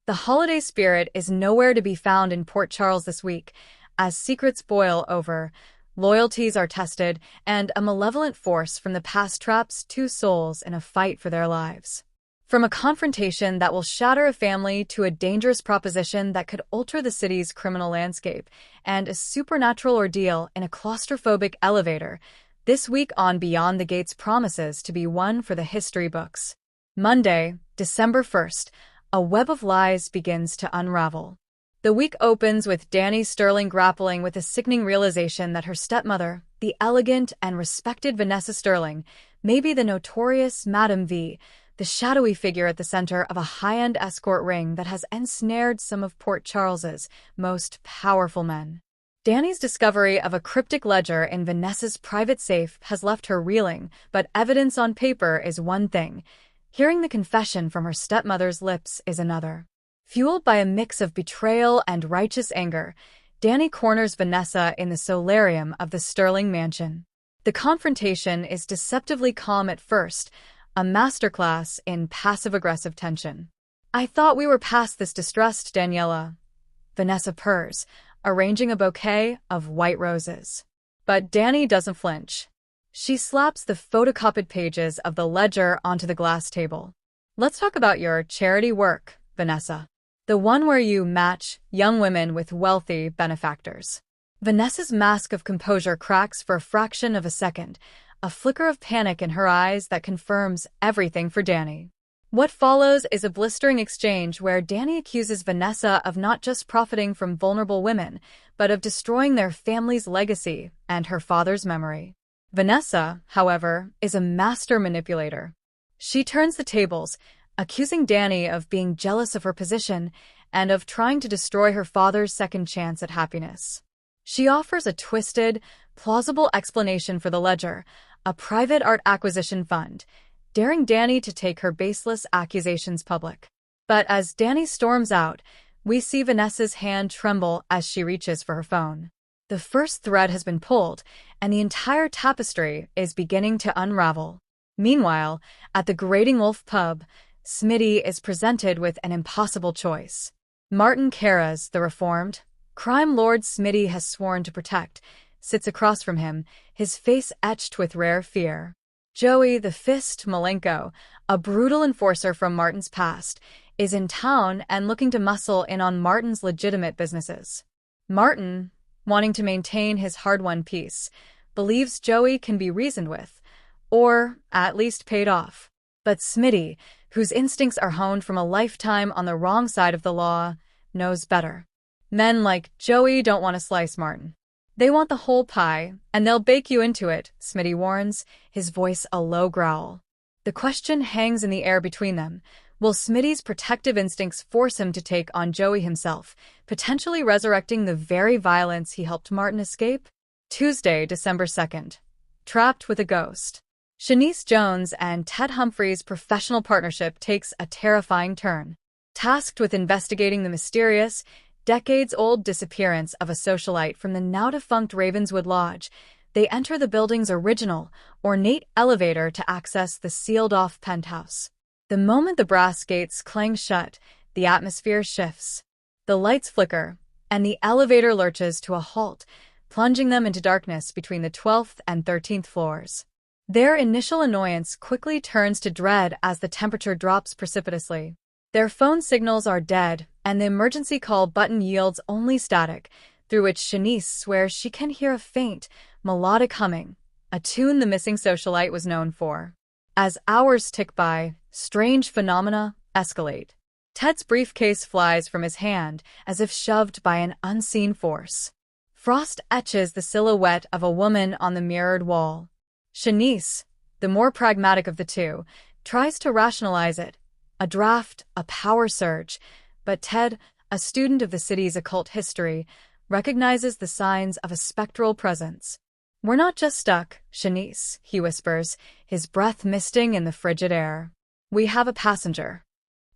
The holiday spirit is nowhere to be found in Port Charles this week, as secrets boil over, loyalties are tested, and a malevolent force from the past traps two souls in a fight for their lives. From a confrontation that will shatter a family to a dangerous proposition that could alter the city's criminal landscape, and a supernatural ordeal in a claustrophobic elevator, this week on Beyond the Gates promises to be one for the history books. Monday, December 1st, a web of lies begins to unravel. The week opens with Dani Sterling grappling with the sickening realization that her stepmother, the elegant and respected Vanessa Sterling, may be the notorious Madame V, the shadowy figure at the center of a high-end escort ring that has ensnared some of Port Charles's most powerful men. Dani's discovery of a cryptic ledger in Vanessa's private safe has left her reeling, but evidence on paper is one thing. Hearing the confession from her stepmother's lips is another. Fueled by a mix of betrayal and righteous anger, Dani corners Vanessa in the solarium of the Sterling mansion. The confrontation is deceptively calm at first, a masterclass in passive-aggressive tension. "I thought we were past this distrust, Daniela," Vanessa purrs, arranging a bouquet of white roses. But Dani doesn't flinch. She slaps the photocopied pages of the ledger onto the glass table. "Let's talk about your charity work, Vanessa. The one where you match young women with wealthy benefactors." Vanessa's mask of composure cracks for a fraction of a second, a flicker of panic in her eyes that confirms everything for Dani. What follows is a blistering exchange where Dani accuses Vanessa of not just profiting from vulnerable women, but of destroying their family's legacy and her father's memory. Vanessa, however, is a master manipulator. She turns the tables, accusing Dani of being jealous of her position and of trying to destroy her father's second chance at happiness. She offers a twisted, plausible explanation for the ledger, a private art acquisition fund, daring Dani to take her baseless accusations public. But as Dani storms out, we see Vanessa's hand tremble as she reaches for her phone. The first thread has been pulled, and the entire tapestry is beginning to unravel. Meanwhile, at the Grating Wolf pub, Smitty is presented with an impossible choice. Martin Carras, the reformed crime lord Smitty has sworn to protect, sits across from him, his face etched with rare fear. Joey the Fist Malenko, a brutal enforcer from Martin's past, is in town and looking to muscle in on Martin's legitimate businesses. Martin, wanting to maintain his hard-won peace, believes Joey can be reasoned with, or at least paid off. But Smitty, whose instincts are honed from a lifetime on the wrong side of the law, knows better. Men like Joey don't want to slice Martin. They want the whole pie, and they'll bake you into it, Smitty warns, his voice a low growl. The question hangs in the air between them. Will Smitty's protective instincts force him to take on Joey himself, potentially resurrecting the very violence he helped Martin escape? Tuesday, December 2nd. Trapped with a ghost. Shanice Jones and Ted Humphrey's professional partnership takes a terrifying turn. Tasked with investigating the mysterious, decades-old disappearance of a socialite from the now-defunct Ravenswood Lodge, they enter the building's original, ornate elevator to access the sealed-off penthouse. The moment the brass gates clang shut, the atmosphere shifts. The lights flicker, and the elevator lurches to a halt, plunging them into darkness between the 12th and 13th floors. Their initial annoyance quickly turns to dread as the temperature drops precipitously. Their phone signals are dead, and the emergency call button yields only static, through which Shanice swears she can hear a faint, melodic humming, a tune the missing socialite was known for. As hours tick by, strange phenomena escalate. Ted's briefcase flies from his hand as if shoved by an unseen force. Frost etches the silhouette of a woman on the mirrored wall. Shanice, the more pragmatic of the two, tries to rationalize it. A draft, a power surge, but Ted, a student of the city's occult history, recognizes the signs of a spectral presence. "We're not just stuck, Shanice," he whispers, his breath misting in the frigid air. "We have a passenger."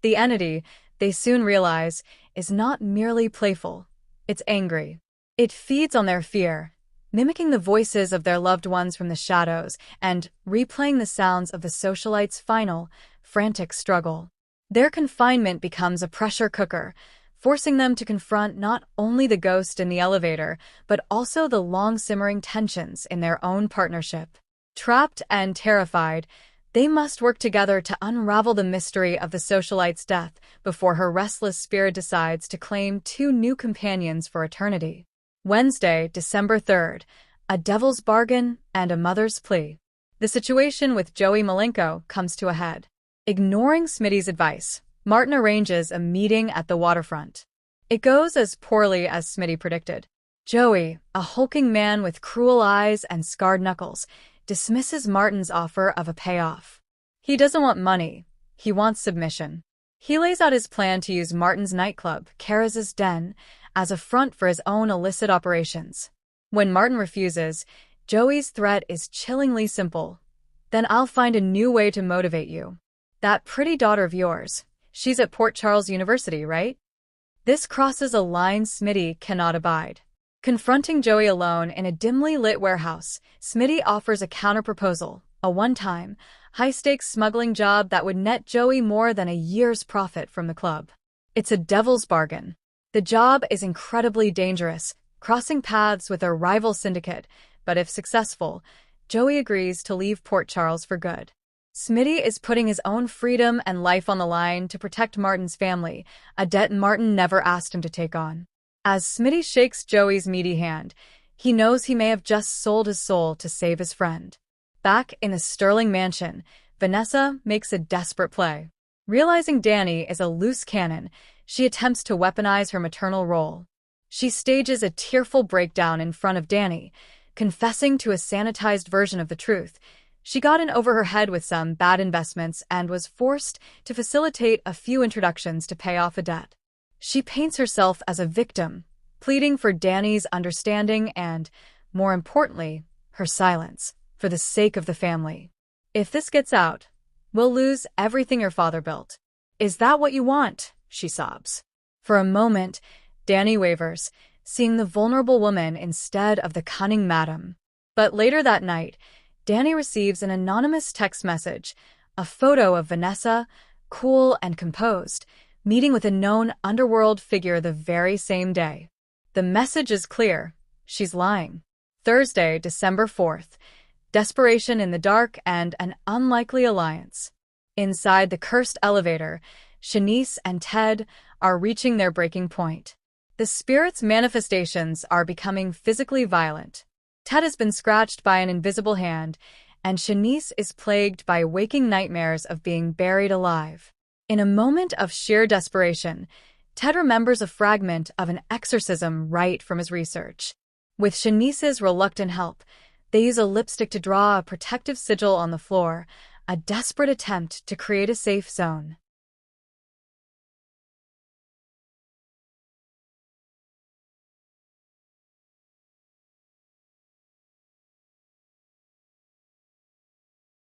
The entity, they soon realize, is not merely playful. It's angry. It feeds on their fear, mimicking the voices of their loved ones from the shadows and replaying the sounds of the socialite's final, frantic struggle. Their confinement becomes a pressure cooker, forcing them to confront not only the ghost in the elevator, but also the long-simmering tensions in their own partnership. Trapped and terrified, they must work together to unravel the mystery of the socialite's death before her restless spirit decides to claim two new companions for eternity. Wednesday, December 3rd, A Devil's Bargain and a Mother's Plea. The situation with Joey Malenko comes to a head. Ignoring Smitty's advice, Martin arranges a meeting at the waterfront. It goes as poorly as Smitty predicted. Joey, a hulking man with cruel eyes and scarred knuckles, dismisses Martin's offer of a payoff. He doesn't want money, he wants submission. He lays out his plan to use Martin's nightclub, Karaz's Den, as a front for his own illicit operations. When Martin refuses, Joey's threat is chillingly simple. Then I'll find a new way to motivate you. That pretty daughter of yours, she's at Port Charles University, right? This crosses a line Smitty cannot abide. Confronting Joey alone in a dimly lit warehouse, Smitty offers a counterproposal, a one-time, high-stakes smuggling job that would net Joey more than a year's profit from the club. It's a devil's bargain. The job is incredibly dangerous, crossing paths with a rival syndicate, but if successful, Joey agrees to leave Port Charles for good. Smitty is putting his own freedom and life on the line to protect Martin's family, a debt Martin never asked him to take on. As Smitty shakes Joey's meaty hand, he knows he may have just sold his soul to save his friend. Back in the Sterling mansion, Vanessa makes a desperate play. Realizing Danny is a loose cannon, she attempts to weaponize her maternal role. She stages a tearful breakdown in front of Danny, confessing to a sanitized version of the truth. She got in over her head with some bad investments and was forced to facilitate a few introductions to pay off a debt. She paints herself as a victim, pleading for Danny's understanding and, more importantly, her silence, for the sake of the family. If this gets out, we'll lose everything your father built. Is that what you want? She sobs. For a moment, Danny wavers, seeing the vulnerable woman instead of the cunning madam. But later that night, Danny receives an anonymous text message, a photo of Vanessa, cool and composed, meeting with a known underworld figure the very same day. The message is clear. She's lying. Thursday, December 4th. Desperation in the dark and an unlikely alliance. Inside the cursed elevator, Shanice and Ted are reaching their breaking point. The spirit's manifestations are becoming physically violent. Ted has been scratched by an invisible hand, and Shanice is plagued by waking nightmares of being buried alive. In a moment of sheer desperation, Ted remembers a fragment of an exorcism right from his research. With Shanice's reluctant help, they use a lipstick to draw a protective sigil on the floor, a desperate attempt to create a safe zone.